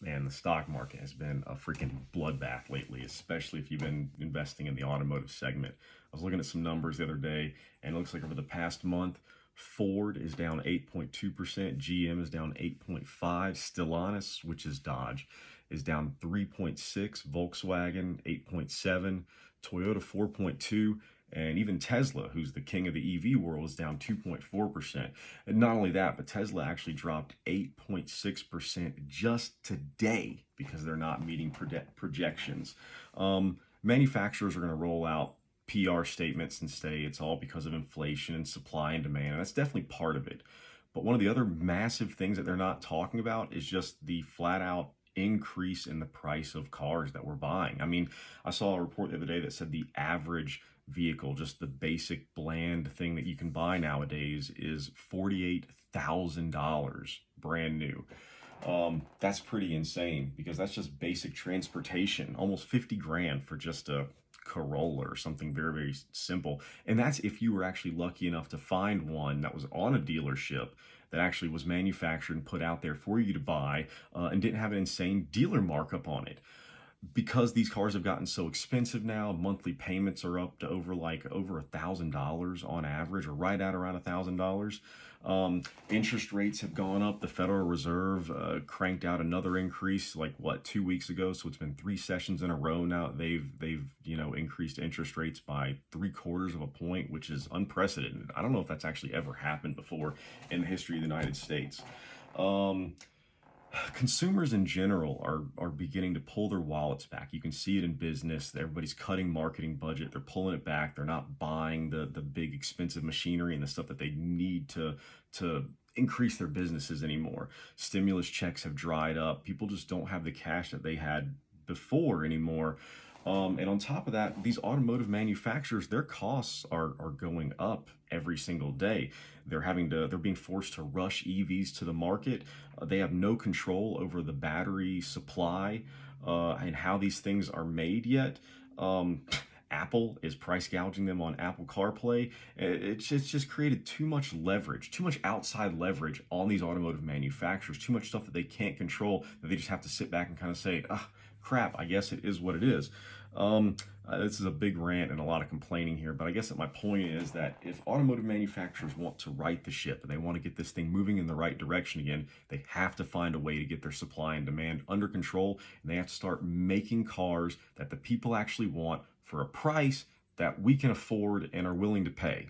Man, the stock market has been a freaking bloodbath lately, especially if you've been investing in the automotive segment. I was looking at some numbers the other day, and it looks like over the past month, Ford is down 8.2%, GM is down 8.5%, Stellantis, which is Dodge, is down 3.6%, Volkswagen 8.7%, Toyota 4.2%, and even Tesla, who's the king of the EV world, is down 2.4%. And not only that, but Tesla actually dropped 8.6% just today because they're not meeting projections. Manufacturers are going to roll out PR statements and say it's all because of inflation and supply and demand. And that's definitely part of it. But one of the other massive things that they're not talking about is just the flat out increase in the price of cars that we're buying. I mean, I saw a report the other day that said the average vehicle, just the basic bland thing that you can buy nowadays, is $48,000 brand new. That's pretty insane because that's just basic transportation, almost 50 grand for just a Corolla or something very, very simple. And that's if you were actually lucky enough to find one that was on a dealership that actually was manufactured and put out there for you to buy and didn't have an insane dealer markup on it. Because these cars have gotten so expensive now, monthly payments are up to over $1,000 on average, or right at around $1,000. Interest rates have gone up. The Federal Reserve cranked out another increase, 2 weeks ago. So it's been 3 sessions in a row now. They've increased interest rates by 3/4 of a point, which is unprecedented. I don't know if that's actually ever happened before in the history of the United States. Consumers in general are beginning to pull their wallets back. You can see it in business. Everybody's cutting marketing budget. They're pulling it back. They're not buying the big expensive machinery and the stuff that they need to increase their businesses anymore. Stimulus checks have dried up. People just don't have the cash that they had before anymore. And on top of that, these automotive manufacturers, their costs are going up every single day. They're being forced to rush EVs to the market. They have no control over the battery supply and how these things are made yet. Apple is price gouging them on Apple CarPlay. It's just created too much leverage, too much outside leverage on these automotive manufacturers, too much stuff that they can't control, that they just have to sit back and kind of say, crap, I guess it is what it is. This is a big rant and a lot of complaining here, but I guess that my point is that if automotive manufacturers want to right the ship and they want to get this thing moving in the right direction again, they have to find a way to get their supply and demand under control, and they have to start making cars that the people actually want for a price that we can afford and are willing to pay.